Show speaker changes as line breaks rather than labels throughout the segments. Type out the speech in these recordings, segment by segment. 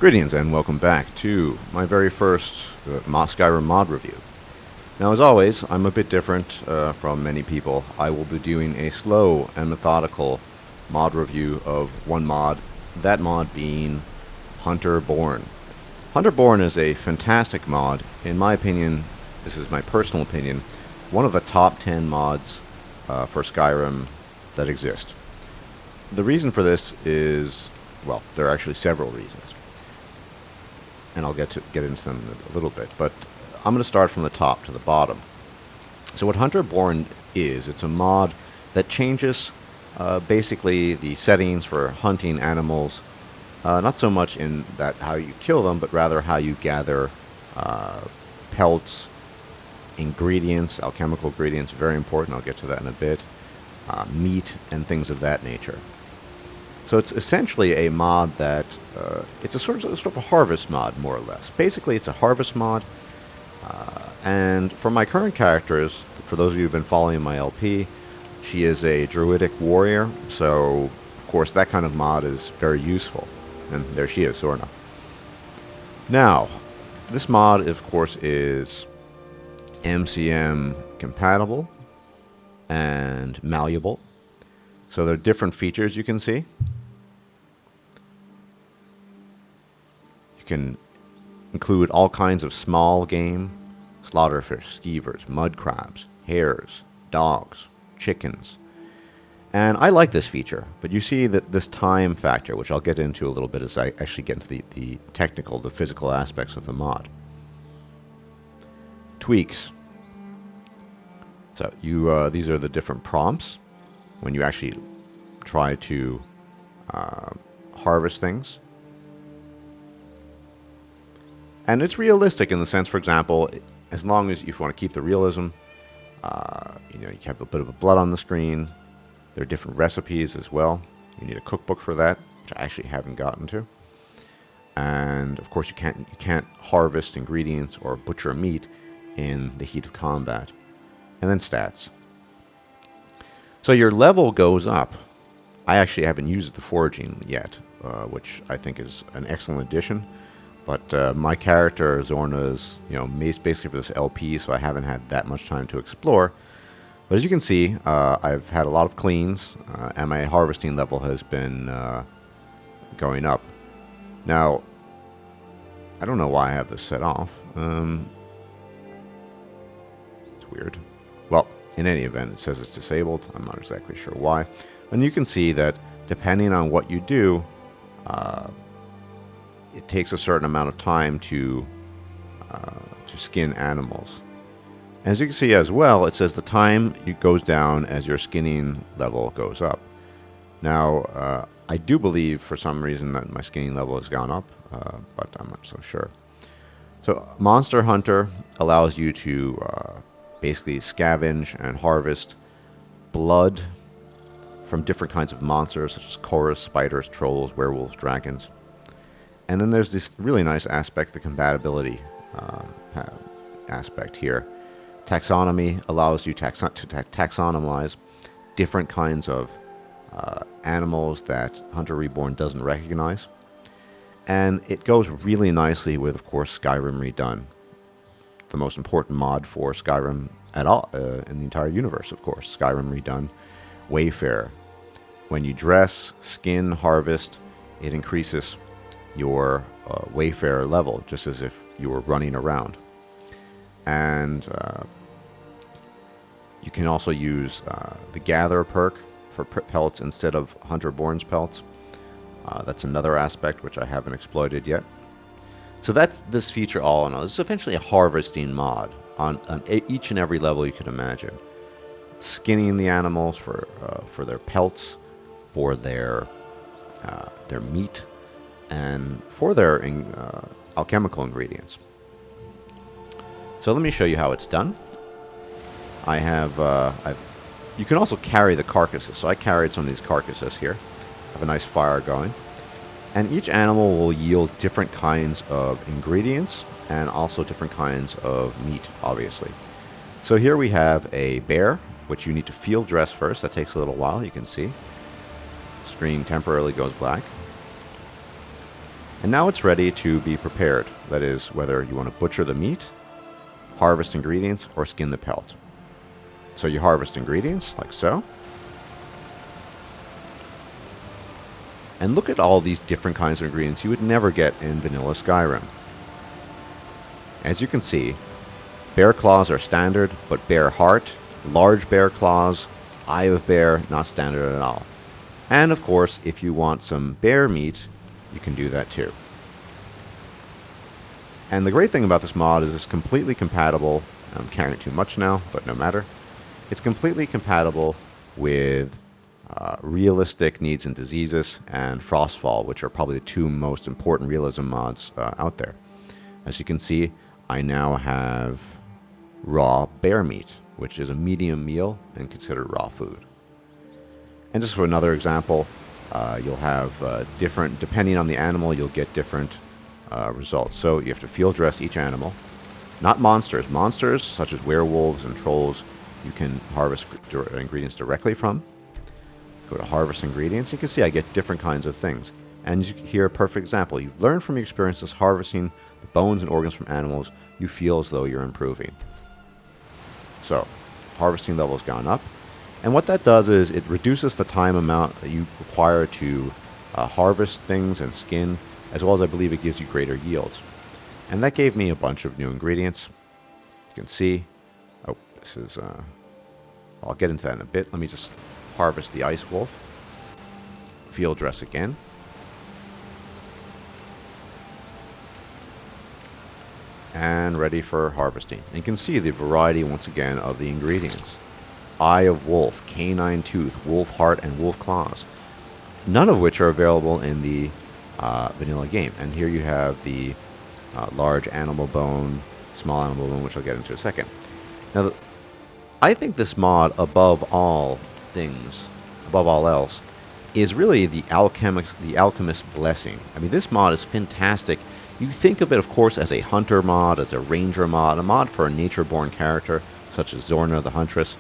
Greetings and welcome back to my very first Skyrim mod review. Now, as always, I'm a bit different from many people. I will be doing a slow and methodical mod review of one mod, that mod being Hunterborn. Hunterborn is a fantastic mod. In my opinion, this is my personal opinion, one of the top 10 mods for Skyrim that exist. The reason for this is, well, there are actually several reasons, and I'll get into them in a little bit, but I'm going to start from the top to the bottom. So what Hunterborn is, it's a mod that changes basically the settings for hunting animals, not so much in that how you kill them, but rather how you gather pelts, ingredients, alchemical ingredients, very important, I'll get to that in a bit, meat, and things of that nature. So it's essentially a mod that, it's a sort of a harvest mod, more or less. Basically, it's a harvest mod, and for my current characters, for those of you who've been following my LP, she is a druidic warrior, so, of course, that kind of mod is very useful. And there she is, Sorna. Now, this mod, of course, is MCM compatible and malleable. So there are different features you can see. You can include all kinds of small game, slaughterfish, skeevers, mud crabs, hares, dogs, chickens. And I like this feature, but you see that this time factor, which I'll get into a little bit as I actually get into the technical, the physical aspects of the mod. Tweaks. So these are the different prompts when you actually try to harvest things. And it's realistic in the sense, for example, as long as you want to keep the realism, you have a bit of a blood on the screen. There are different recipes as well. You need a cookbook for that, which I actually haven't gotten to. And of course, you can't harvest ingredients or butcher meat in the heat of combat. And then stats. So your level goes up. I actually haven't used the foraging yet, which I think is an excellent addition. But my character, Zorna, is basically for this LP, so I haven't had that much time to explore. But as you can see, I've had a lot of cleans, and my harvesting level has been going up. Now, I don't know why I have this set off. It's weird. Well, in any event, it says it's disabled. I'm not exactly sure why. And you can see that depending on what you do, it takes a certain amount of time to skin animals. As you can see as well, it says the time goes down as your skinning level goes up. Now, I do believe for some reason that my skinning level has gone up, but I'm not so sure. So, Monster Hunter allows you to basically scavenge and harvest blood from different kinds of monsters, such as chorus, spiders, trolls, werewolves, dragons. And then there's this really nice aspect, the compatibility aspect here. Taxonomy allows you to taxonomize different kinds of animals that Hunter Reborn doesn't recognize. And it goes really nicely with, of course, Skyrim Redone. The most important mod for Skyrim at all in the entire universe, of course. Skyrim Redone, Wayfarer. When you dress, skin, harvest, it increases your Wayfarer level, just as if you were running around. And you can also use the Gather perk for pelts instead of Hunterborn's pelts. That's another aspect which I haven't exploited yet. So that's this feature all in all. It's essentially a harvesting mod on each and every level you could imagine. Skinning the animals for their pelts, for their meat, and for their alchemical ingredients. So let me show you how it's done. I have you can also carry the carcasses. So I carried some of these carcasses here. Have a nice fire going. And each animal will yield different kinds of ingredients and also different kinds of meat, obviously. So here we have a bear, which you need to field dress first. That takes a little while, you can see. Screen temporarily goes black. And now it's ready to be prepared. That is, whether you want to butcher the meat, harvest ingredients, or skin the pelt. So you harvest ingredients, like so. And look at all these different kinds of ingredients you would never get in vanilla Skyrim. As you can see, bear claws are standard, but bear heart, large bear claws, eye of bear, not standard at all. And of course, if you want some bear meat, you can do that too. And the great thing about this mod is it's completely compatible. I'm carrying too much now, but no matter. It's completely compatible with Realistic Needs and Diseases and Frostfall, which are probably the two most important realism mods out there. As you can see, I now have raw bear meat, which is a medium meal and considered raw food. And just for another example, you'll have different, depending on the animal, you'll get different results. So you have to field dress each animal. Not monsters. Monsters, such as werewolves and trolls, you can harvest ingredients directly from. Go to harvest ingredients. You can see I get different kinds of things. And here a perfect example. You've learned from your experiences harvesting the bones and organs from animals. You feel as though you're improving. So, harvesting level has gone up. And what that does is it reduces the time amount that you require to harvest things and skin, as well as I believe it gives you greater yields. And that gave me a bunch of new ingredients. You can see, oh, this is, I'll get into that in a bit. Let me just harvest the ice wolf. Field dress again. And ready for harvesting. And you can see the variety once again of the ingredients. Eye of wolf, canine tooth, wolf heart, and wolf claws. None of which are available in the vanilla game. And here you have the large animal bone, small animal bone, which I'll get into in a second. Now, I think this mod, above all things, above all else, is really the alchemist's blessing. I mean, this mod is fantastic. You think of it, of course, as a hunter mod, as a ranger mod, a mod for a nature-born character, such as Zorna the Huntress.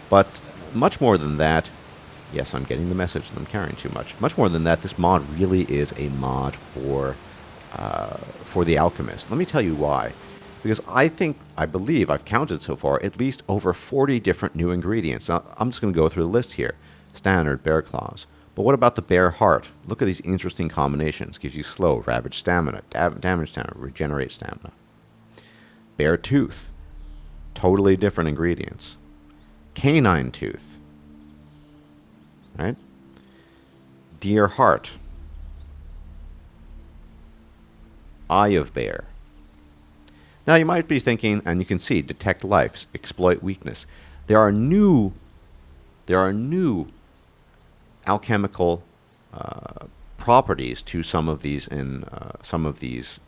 But much more than that, yes, I'm getting the message that I'm carrying too much. Much more than that, this mod really is a mod for the alchemist. Let me tell you why. Because I believe I've counted so far at least over 40 different new ingredients. Now, I'm just going to go through the list here. Standard, bear claws. But what about the bear heart? Look at these interesting combinations. Gives you slow, ravage stamina, damage stamina, regenerate stamina. Bear tooth. Totally different ingredients. Canine tooth. Right? Deer heart. Eye of bear. Now you might be thinking, and you can see, detect life, exploit weakness. There are new alchemical properties to some of these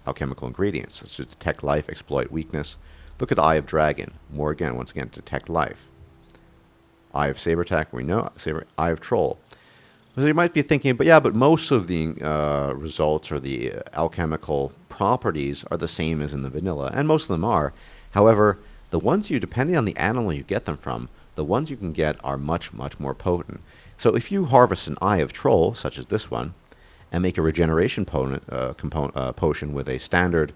alchemical ingredients, such as detect life, exploit weakness. Look at the eye of dragon. Once again, detect life. Eye of saber attack, we know. Eye of troll. So you might be thinking, but most of the results or the alchemical properties are the same as in the vanilla, and most of them are. However, the ones depending on the animal you get them from, the ones you can get are much, much more potent. So if you harvest an eye of troll, such as this one, and make a regeneration potion with a standard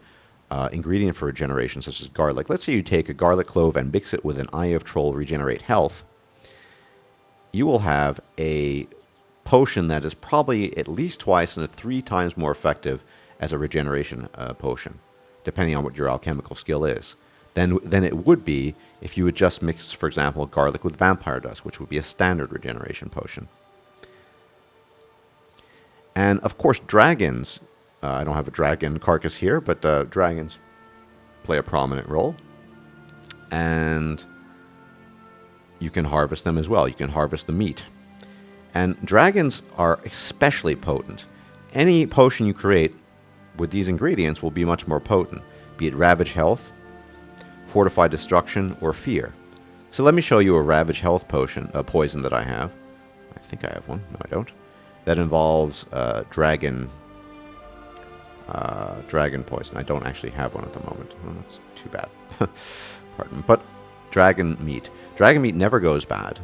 ingredient for regeneration, such as garlic. Let's say you take a garlic clove and mix it with an eye of troll regenerate health. You will have a potion that is probably at least twice and 3 times more effective as a regeneration potion, depending on what your alchemical skill is, than it would be if you would just mix, for example, garlic with vampire dust, which would be a standard regeneration potion. And of course, dragons. I don't have a dragon carcass here, but dragons play a prominent role. And you can harvest them as well. You can harvest the meat. And dragons are especially potent. Any potion you create with these ingredients will be much more potent, be it Ravage Health, Fortify Destruction, or Fear. So let me show you a Ravage Health potion, a poison that I have. I think I have one. No, I don't. That involves dragon poison. I don't actually have one at the moment. Oh, that's too bad. Pardon. But dragon meat. Dragon meat never goes bad,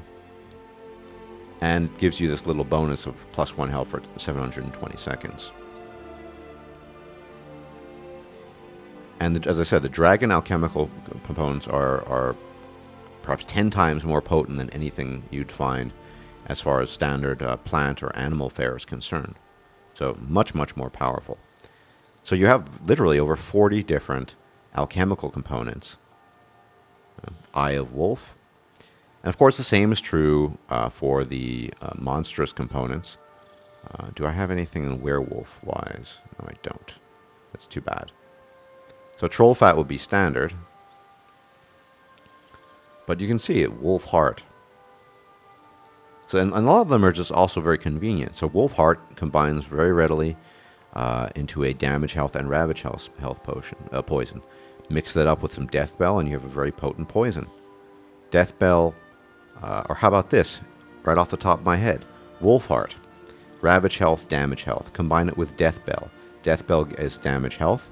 and gives you this little bonus of +1 health for 720 seconds. And as I said, the dragon alchemical components are perhaps 10 times more potent than anything you'd find as far as standard plant or animal fare is concerned. So much, much more powerful. So you have literally over 40 different alchemical components. Eye of Wolf. And of course the same is true for the monstrous components. Do I have anything werewolf-wise? No, I don't. That's too bad. So troll fat would be standard. But you can see it, wolf heart. So and a lot of them are just also very convenient. So wolf heart combines very readily into a damage health and ravage health poison. Mix that up with some death bell and you have a very potent poison. Death bell, or how about this, right off the top of my head, wolf heart, ravage health, damage health. Combine it with death bell. Death bell is damage health,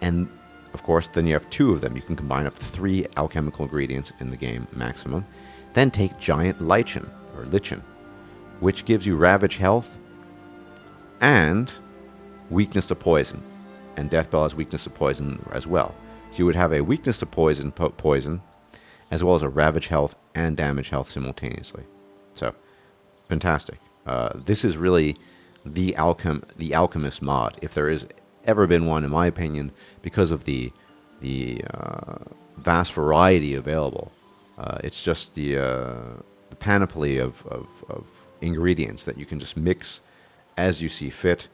and of course, then you have 2 of them. You can combine up to 3 alchemical ingredients in the game maximum. Then take giant lichen, which gives you ravage health and weakness to poison. And death bell has weakness to poison as well. So you would have a weakness to poison, as well as a ravage health and damage health simultaneously. So, fantastic. This is really the alchemist mod, if there is ever been one, in my opinion, because of the vast variety available. It's just the panoply of ingredients that you can just mix as you see fit.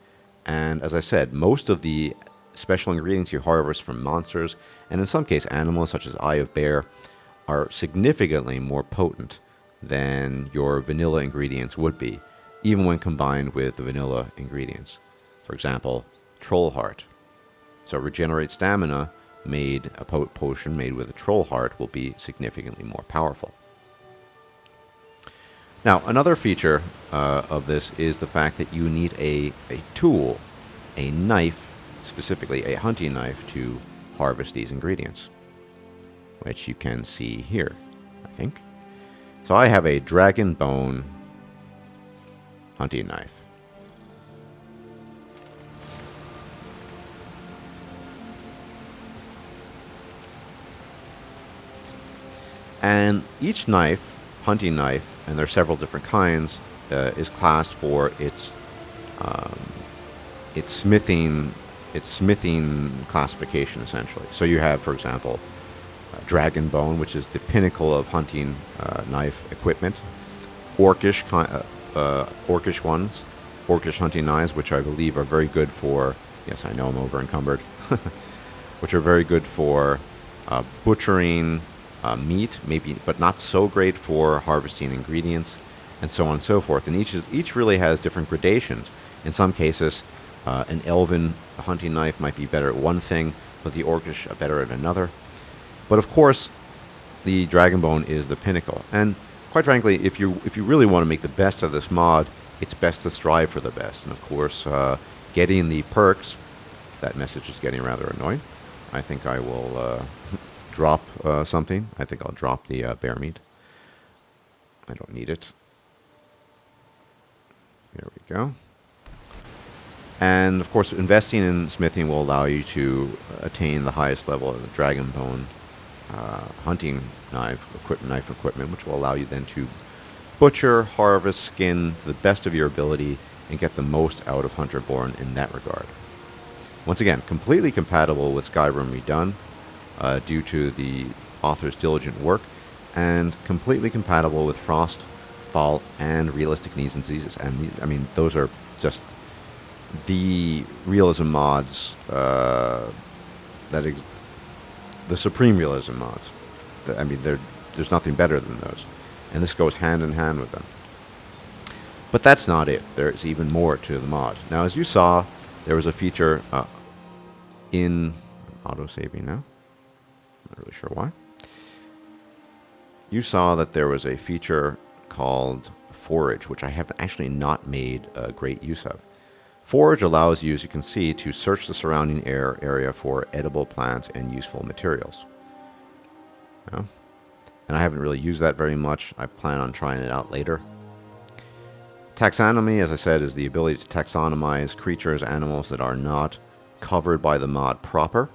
And as I said, most of the special ingredients you harvest from monsters, and in some cases animals such as Eye of Bear, are significantly more potent than your vanilla ingredients would be, even when combined with the vanilla ingredients. For example, Troll Heart. So regenerate stamina made, a potion made with a Troll Heart will be significantly more powerful. Now, another feature of this is the fact that you need a tool, a knife, specifically a hunting knife, to harvest these ingredients, which you can see here, I think. So I have a dragon bone hunting knife. And each knife, hunting knife, and there are several different kinds, is classed for its smithing classification, essentially. So you have, for example, dragon bone, which is the pinnacle of hunting knife equipment. Orcish ones, orcish hunting knives, which I believe are very good for. Yes, I know I'm over encumbered. Which are very good for butchering meat, maybe, but not so great for harvesting ingredients, and so on and so forth. And each really has different gradations. In some cases, an elven hunting knife might be better at one thing, but the orcish are better at another. But of course, the dragonbone is the pinnacle. And quite frankly, if you really want to make the best of this mod, it's best to strive for the best. And of course, getting the perks, that message is getting rather annoying. I think I will drop something. I think I'll drop the bear meat. I don't need it. There we go. And of course, investing in smithing will allow you to attain the highest level of the dragonbone hunting knife equipment, which will allow you then to butcher, harvest, skin to the best of your ability and get the most out of Hunterborn in that regard. Once again, completely compatible with Skyrim Redone due to the author's diligent work, and completely compatible with Frost, Fall, and Realistic Needs and Diseases. And I mean, those are just the realism mods, the supreme realism mods. I mean, there's nothing better than those. And this goes hand in hand with them. But that's not it. There's even more to the mod. Now, as you saw, there was a feature in auto-saving now. Not really sure why. You saw that there was a feature called Forage, which I have actually not made great use of. Forage allows you, as you can see, to search the surrounding area for edible plants and useful materials. Yeah. And I haven't really used that very much. I plan on trying it out later. Taxonomy, as I said, is the ability to taxonomize creatures, animals that are not covered by the mod proper.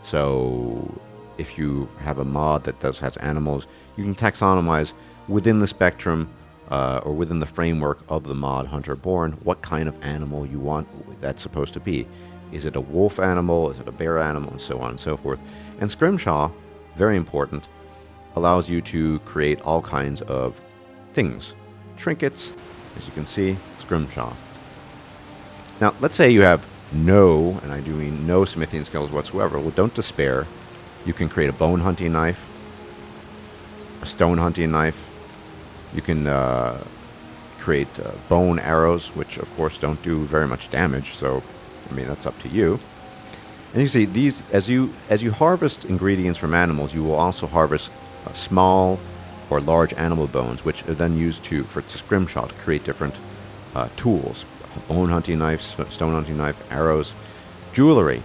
So if you have a mod that has animals, you can taxonomize within the spectrum or within the framework of the mod Hunterborn what kind of animal you want that's supposed to be. Is it a wolf animal? Is it a bear animal? And so on and so forth. And Scrimshaw, very important, allows you to create all kinds of things. Trinkets, as you can see, Scrimshaw. Now, let's say you have no, and I do mean no smithing skills whatsoever. Well, don't despair. You can create a bone hunting knife, a stone hunting knife. You can create bone arrows, which of course don't do very much damage, so I mean that's up to you. And you see these as you harvest ingredients from animals, you will also harvest small or large animal bones, which are then used for Scrimshaw to create different tools. Bone hunting knives, stone hunting knife, arrows, jewelry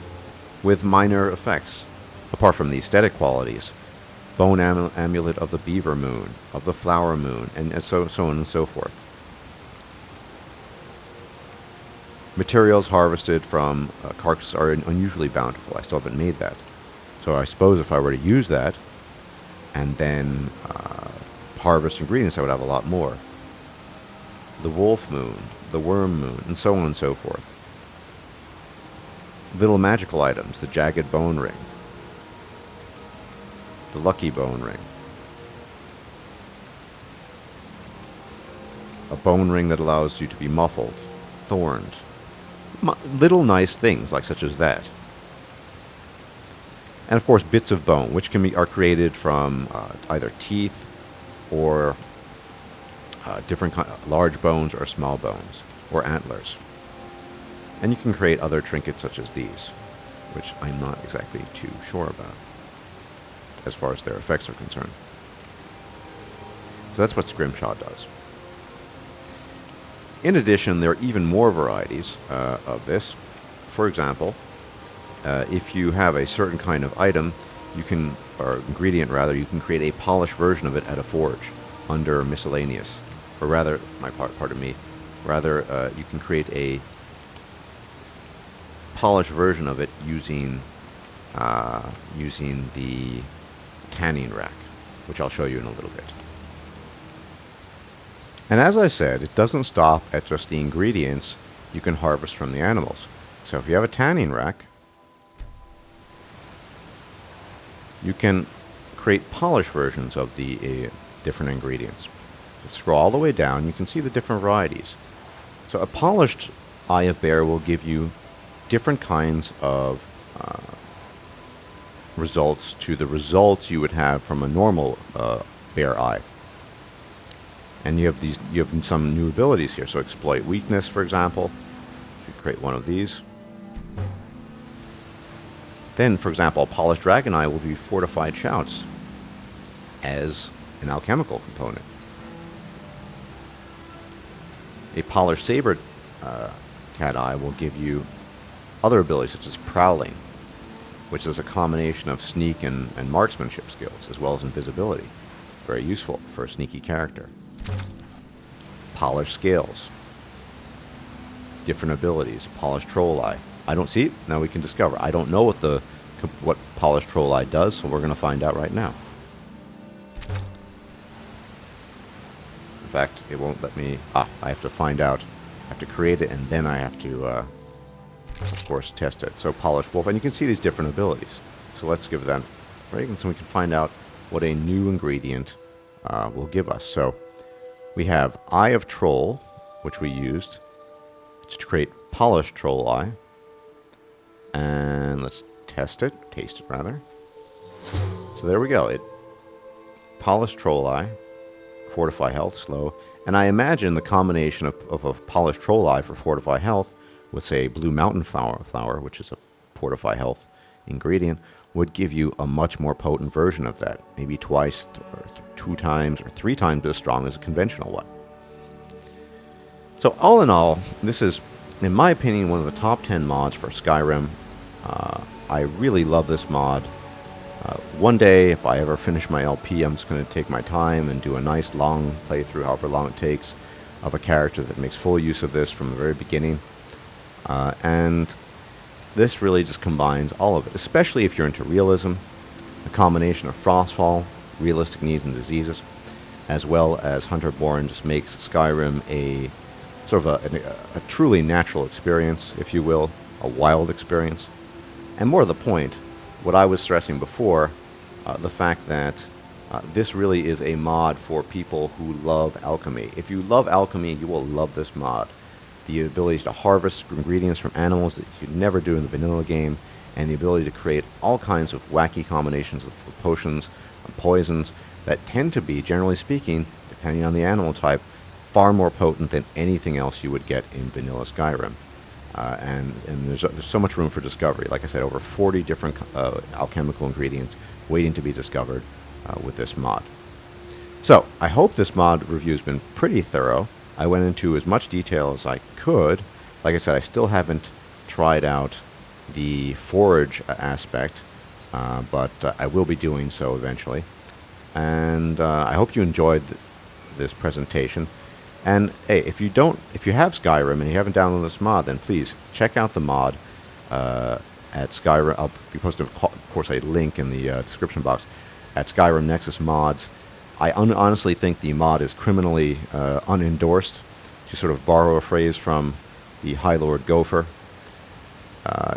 with minor effects, apart from the aesthetic qualities. Bone amulet of the beaver moon, of the flower moon, and so on and so forth. Materials harvested from carcasses are unusually bountiful. I still haven't made that. So I suppose if I were to use that and then harvest ingredients, I would have a lot more. The wolf moon, the worm moon, and so on and so forth. Little magical items, the jagged bone ring, the lucky bone ring, a bone ring that allows you to be muffled, thorned, little nice things like such as that. And of course bits of bone, which are created from either teeth or different large bones or small bones or antlers. And you can create other trinkets such as these, which I'm not exactly too sure about as far as their effects are concerned. So that's what Scrimshaw does. In addition, there are even more varieties of this. For example, if you have a certain kind of item, or ingredient rather, you can create a polished version of it at a forge under miscellaneous. Or rather, you can create a polished version of it using the tanning rack, which I'll show you in a little bit. And as I said, it doesn't stop at just the ingredients you can harvest from the animals. So if you have a tanning rack, you can create polished versions of the different ingredients. Scroll all the way down, you can see the different varieties. So a polished eye of bear will give you different kinds of results to the results you would have from a normal bear eye. And you have some new abilities here. So exploit weakness, for example. If you create one of these. Then, for example, a polished dragon eye will be fortified shouts as an alchemical component. A polished saber cat eye will give you other abilities such as prowling, which is a combination of sneak and marksmanship skills, as well as invisibility. Very useful for a sneaky character. Polished scales. Different abilities. Polished troll eye. I don't see it. Now we can discover. I don't know what polished troll eye does, so we're going to find out right now. In fact, it won't let me... I have to find out. I have to create it, and then I have to, of course, test it. So, polished wolf. And you can see these different abilities. So let's give them... Right? And so we can find out what a new ingredient will give us. So, we have Eye of Troll, which we used to create polished troll eye. And let's taste it rather. So there we go. Polished troll eye, fortify health, slow. And I imagine the combination of a polished troll eye for fortify health with, say, blue mountain flower, which is a fortify health ingredient, would give you a much more potent version of that. Maybe twice or 2 times or 3 times as strong as a conventional one. So all in all, this is, in my opinion, one of the top 10 mods for Skyrim. I really love this mod. One day, if I ever finish my LP, I'm just going to take my time and do a nice long playthrough, however long it takes, of a character that makes full use of this from the very beginning. And this really just combines all of it, especially if you're into realism, a combination of Frostfall, realistic needs and diseases, as well as Hunterborn just makes Skyrim a sort of a truly natural experience, if you will, a wild experience. And more to the point, what I was stressing before, the fact that this really is a mod for people who love alchemy. If you love alchemy, you will love this mod. The ability to harvest ingredients from animals that you could never do in the vanilla game, and the ability to create all kinds of wacky combinations of potions and poisons that tend to be, generally speaking, depending on the animal type, far more potent than anything else you would get in vanilla Skyrim. And there's so much room for discovery. Like I said, over 40 different alchemical ingredients waiting to be discovered with this mod. So, I hope this mod review has been pretty thorough. I went into as much detail as I could. Like I said, I still haven't tried out the Forage aspect, but I will be doing so eventually. And I hope you enjoyed this presentation. And hey, if you have Skyrim and you haven't downloaded this mod, then please check out the mod at Skyrim. I'll be posting, of course, a link in the description box at Skyrim Nexus Mods. I honestly think the mod is criminally unendorsed. To sort of borrow a phrase from the High Lord Gopher,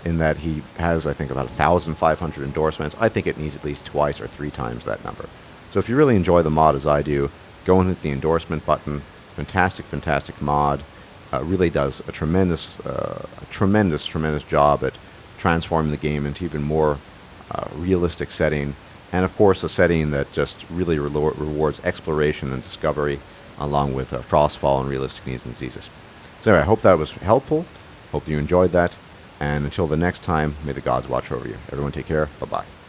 in that he has, I think, about 1,500 endorsements. I think it needs at least twice or three times that number. So if you really enjoy the mod as I do, go and hit the endorsement button. Fantastic, fantastic mod. Really does a tremendous job at transforming the game into even more realistic setting. And of course, a setting that just really rewards exploration and discovery, along with Frostfall and realistic needs and diseases. So anyway, I hope that was helpful. Hope you enjoyed that. And until the next time, may the gods watch over you. Everyone take care. Bye-bye.